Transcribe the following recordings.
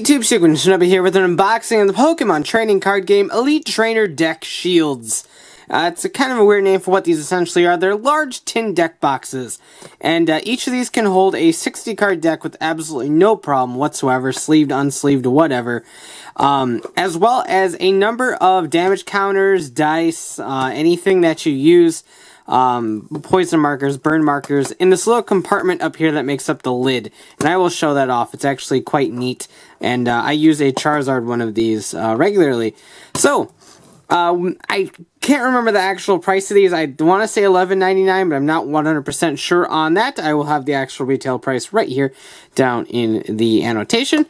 YouTube Sequence Shinobi here with an unboxing of the Pokemon trading card game Elite Trainer Deck Shields. It's a kind of a weird name for what these essentially are. They're large tin deck boxes, and each of these can hold a 60 card deck with absolutely no problem whatsoever, sleeved, unsleeved, whatever, as well as a number of damage counters, dice, anything that you use, poison markers, burn markers, in this little compartment up here that makes up the lid, and I will show that off. It's actually quite neat, and I use a Charizard one of these regularly. So I can't remember the actual price of these. I want to say $11.99, but I'm not 100% sure on that. I will have the actual retail price right here down in the annotation.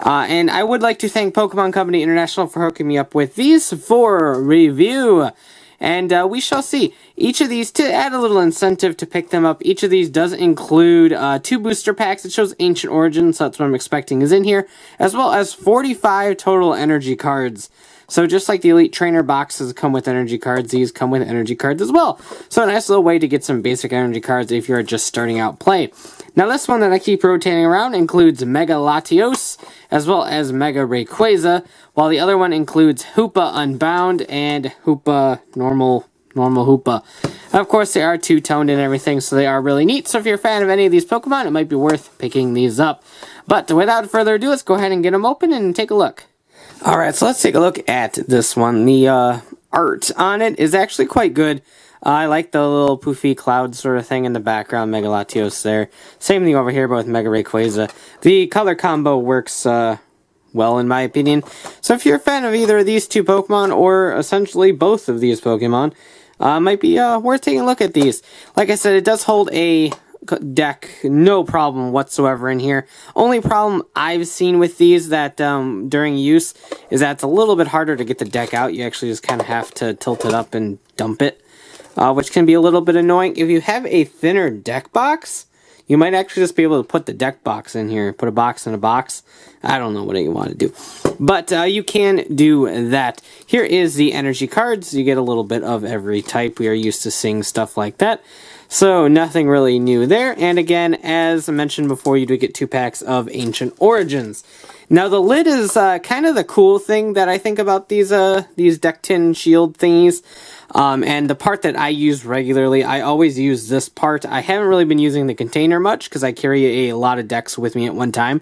And I would like to thank Pokemon Company International for hooking me up with these for review. And we shall see. Each of these, to add a little incentive to pick them up, each of these does include 2 booster packs. It shows Ancient Origins, so that's what I'm expecting is in here, as well as 45 total energy cards. So just like the Elite Trainer boxes come with energy cards, these come with energy cards as well. So a nice little way to get some basic energy cards if you're just starting out play. Now this one that I keep rotating around includes Mega Latios, as well as Mega Rayquaza, while the other one includes Hoopa Unbound and Hoopa Normal Hoopa. Of course, they are two-toned and everything, so they are really neat. So if you're a fan of any of these Pokemon, it might be worth picking these up. But without further ado, let's go ahead and get them open and take a look. Alright, so let's take a look at this one. The art on it is actually quite good. I like the little poofy cloud sort of thing in the background, Mega Latios there. Same thing over here, but with Mega Rayquaza. The color combo works well, in my opinion. So if you're a fan of either of these two Pokemon, or essentially both of these Pokemon, might be worth taking a look at these. Like I said, it does hold a deck, no problem whatsoever in here. Only problem I've seen with these that during use is that it's a little bit harder to get the deck out. You actually just kind of have to tilt it up and dump it, which can be a little bit annoying. If you have a thinner deck box, you might actually just be able to put the deck box in here, put a box in a box. I don't know what you want to do, but you can do that. Here is the energy cards. You get a little bit of every type. We are used to seeing stuff like that. So, nothing really new there. And again, as I mentioned before, you do get 2 packs of Ancient Origins. Now, the lid is kind of the cool thing that I think about these deck tin shield thingies. And the part that I use regularly, I always use this part. I haven't really been using the container much because I carry a lot of decks with me at one time.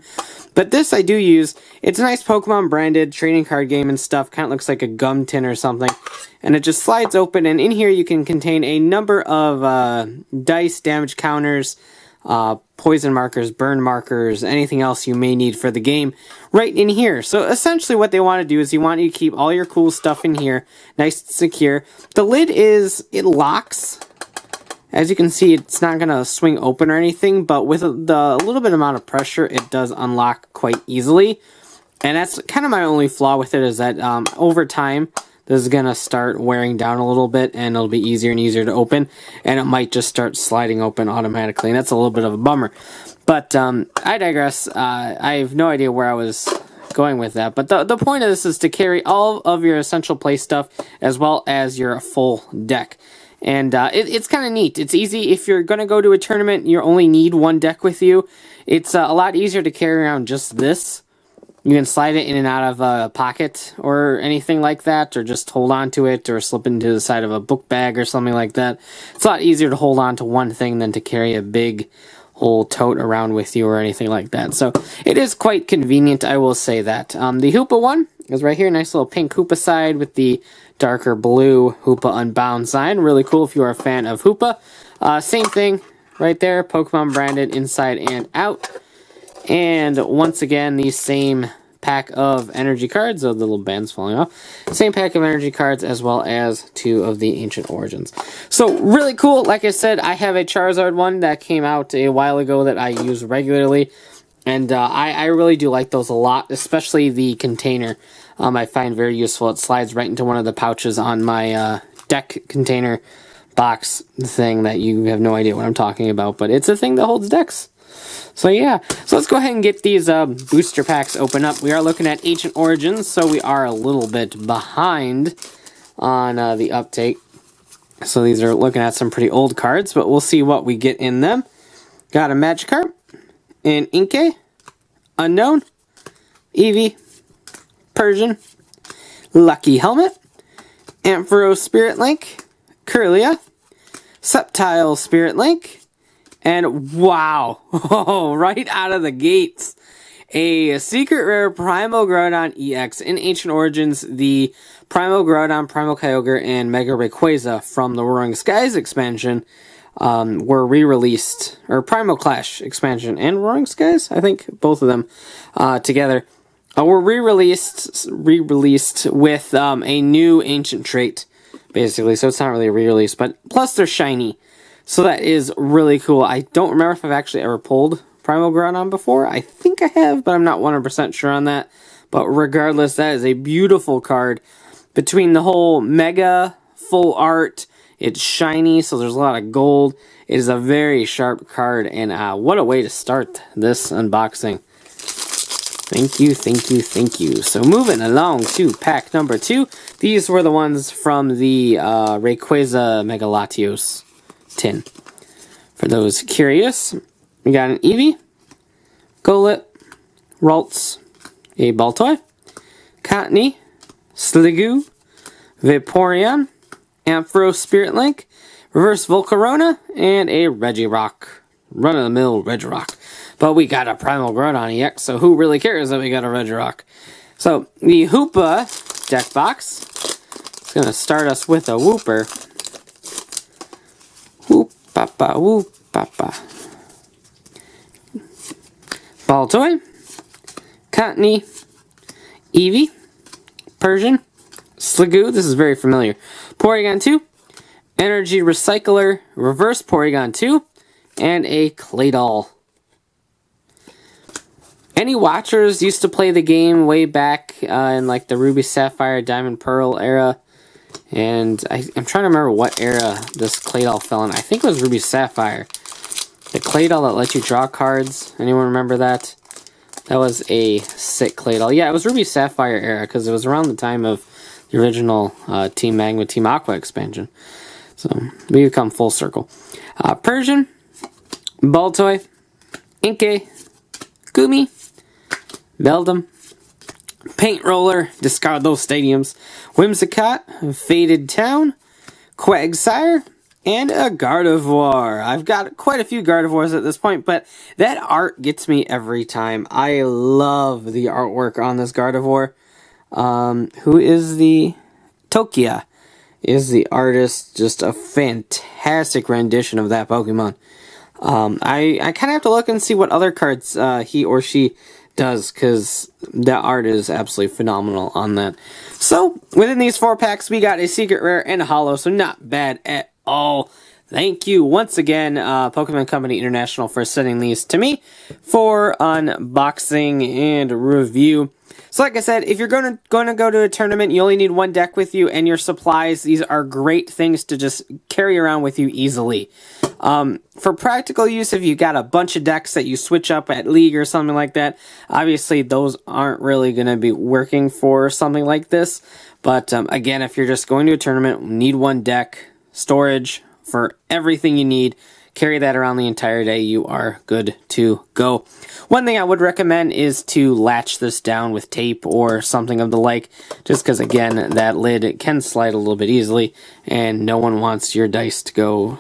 But this I do use. It's a nice Pokemon branded trading card game and stuff. Kind of looks like a gum tin or something. And it just slides open, and in here you can contain a number of dice, damage counters, poison markers, burn markers, anything else you may need for the game right in here. So essentially what they want to do is you want you to keep all your cool stuff in here, nice and secure. The lid it locks. As you can see, it's not going to swing open or anything, but with the little bit amount of pressure, it does unlock quite easily. And that's kind of my only flaw with it, is that over time, this is going to start wearing down a little bit, and it'll be easier and easier to open, and it might just start sliding open automatically, and that's a little bit of a bummer. But I digress. I have no idea where I was going with that, but the point of this is to carry all of your essential play stuff, as well as your full deck. And it's kind of neat. It's easy. If you're going to go to a tournament, you only need one deck with you. It's a lot easier to carry around just this. You can slide it in and out of a pocket or anything like that, or just hold on to it, or slip into the side of a book bag or something like that. It's a lot easier to hold on to one thing than to carry a big whole tote around with you or anything like that. So it is quite convenient, I will say that. The Hoopa one is right here. Nice little pink Hoopa side with the darker blue Hoopa Unbound sign. Really cool if you are a fan of Hoopa. Same thing right there. Pokemon branded inside and out. And once again, the same pack of energy cards. Oh, the little band's falling off. Same pack of energy cards, as well as 2 of the Ancient Origins. So, really cool. Like I said, I have a Charizard one that came out a while ago that I use regularly. And I really do like those a lot, especially the container. I find very useful. It slides right into one of the pouches on my deck container box thing that you have no idea what I'm talking about. But it's a thing that holds decks. So yeah, so let's go ahead and get these booster packs open up. We are looking at Ancient Origins, so we are a little bit behind on the update. So these are looking at some pretty old cards, but we'll see what we get in them. Got a Magikarp, an Inkay, Unknown, Eevee, Persian, Lucky Helmet, Ampharos Spirit Link, Kirlia, Sceptile Spirit Link, and wow, right out of the gates, a secret rare Primal Groudon EX. In Ancient Origins, the Primal Groudon, Primal Kyogre, and Mega Rayquaza from the Roaring Skies expansion were re-released, or Primal Clash expansion and Roaring Skies, I think, both of them together, were re-released with a new ancient trait, basically, so it's not really a re-release, but plus they're shiny, so that is really cool. I don't remember if I've actually ever pulled Primal Groudon before. I think I have, but I'm not 100% sure on that. But regardless, that is a beautiful card. Between the whole Mega full art, it's shiny, so there's a lot of gold. It is a very sharp card, and what a way to start this unboxing. Thank you, thank you, thank you. So moving along to pack number 2. These were the ones from the Rayquaza Mega Latios tin. For those curious, we got an Eevee, Golett, Ralts, a Baltoy, Cottonee, Sliggoo, Vaporeon, Ampharos Spirit Link, Reverse Volcarona, and a Regirock. Run-of-the-mill Regirock. But we got a Primal Groudon EX, so who really cares that we got a Regirock? So, the Hoopa deck box is going to start us with a Wooper. Whoop-papa, whoop-papa. Baltoy, Cottonee, Eevee, Persian, Sliggoo, this is very familiar, Porygon 2, Energy Recycler, Reverse Porygon 2, and a Claydol. Any watchers used to play the game way back in like the Ruby Sapphire, Diamond Pearl era, and I'm trying to remember what era this Claydol fell in. I think it was Ruby Sapphire. The Claydol that let you draw cards. Anyone remember that? That was a sick Claydol. Yeah, it was Ruby Sapphire era because it was around the time of the original Team Magma, Team Aqua expansion. So we've come full circle. Persian, Baltoy, Inkay, Gumi, Beldum, Paint Roller, discard those stadiums, Whimsicott, Faded Town, Quagsire, and a Gardevoir. I've got quite a few Gardevoirs at this point, but that art gets me every time. I love the artwork on this Gardevoir. Who is the... Tokia is the artist. Just a fantastic rendition of that Pokemon. I kind of have to look and see what other cards he or she does, because that art is absolutely phenomenal on that. So, within these 4 packs, we got a Secret Rare and a Holo, so not bad at all. Thank you once again, Pokemon Company International, for sending these to me for unboxing and review. So like I said, if you're going to go to a tournament, you only need 1 deck with you and your supplies. These are great things to just carry around with you easily. For practical use, if you got a bunch of decks that you switch up at League or something like that, obviously those aren't really going to be working for something like this. But again, if you're just going to a tournament, need 1 deck, storage for everything you need, carry that around the entire day, you are good to go. One thing I would recommend is to latch this down with tape or something of the like, just because, again, that lid can slide a little bit easily, and no one wants your dice to go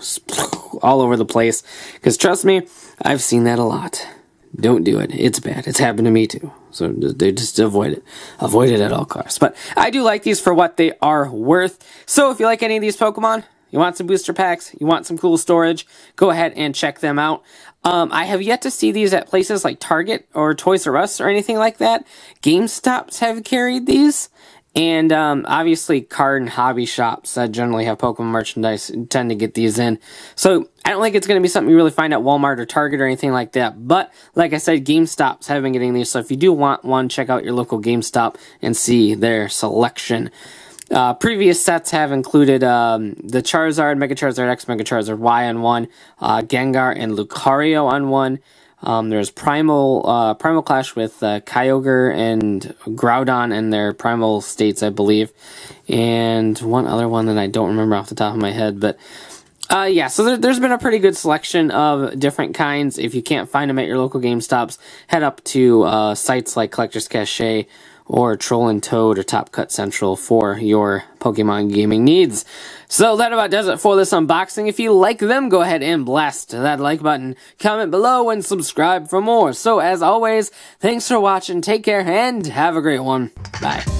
all over the place, because trust me, I've seen that a lot. Don't do it. It's bad. It's happened to me too. So just avoid it. Avoid it at all costs. But I do like these for what they are worth. So if you like any of these Pokemon, you want some booster packs, you want some cool storage, go ahead and check them out. I have yet to see these at places like Target or Toys R Us or anything like that. GameStops have carried these. And obviously card and hobby shops that generally have Pokemon merchandise tend to get these in. So I don't think it's going to be something you really find at Walmart or Target or anything like that. But like I said, GameStops have been getting these. So if you do want one, check out your local GameStop and see their selection. Previous sets have included the Charizard, Mega Charizard X, Mega Charizard Y on one, Gengar and Lucario on one. There's Primal Clash with Kyogre and Groudon in their primal states, I believe. And one other one that I don't remember off the top of my head. But Yeah, so there's been a pretty good selection of different kinds. If you can't find them at your local GameStops, head up to sites like Collector's Cache or Troll and Toad or Top Cut Central for your Pokemon gaming needs. So that about does it for this unboxing. If you like them, go ahead and blast that like button, comment below, and subscribe for more. So as always, thanks for watching, take care, and have a great one. Bye.